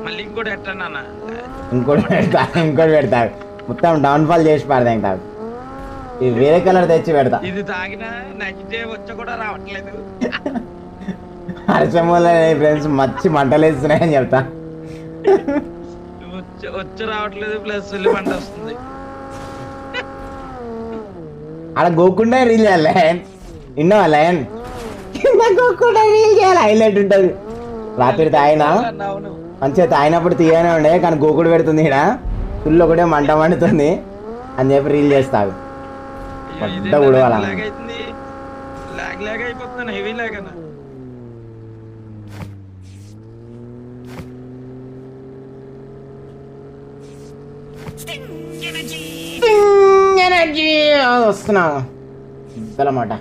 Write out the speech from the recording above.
మళ్ళీ ఇంకోటి ఎట్టన్నా ఇంకోటి పెడతా మొత్తం డౌన్ఫాల్ చేసి పడదా ఇంకా ఇది వేరే కలర్ తెచ్చి పెడతా. ఇది తాగినా నెక్స్ట్ డే వచ్చి కూడా రావట్లేదు. హర్షమూల ఫ్రెండ్స్ మచ్చి మంటలేస్తున్నాయని చెప్తా. వచ్చి రావట్లేదు ప్లస్ మంట వస్తుంది. అలా గోకుండా రీల్ చేయాలి లయన్. విన్నావా లయన్? గోకుండా రీల్ చేయాలి, హైలైట్ ఉంటుంది. రాత్రి తాగినా మంచిగా తాగినప్పుడు తీయనే ఉండే కానీ గోకుడు పెడుతుంది ఇక్కడ ఫుల్ ఒకటే మంట మండుతుంది అని చెప్పి రీల్ చేస్తావు. పెద్ద ఉడవాల హెవీ లాగ్ అన్న. వస్తున్నా అన్నమాట.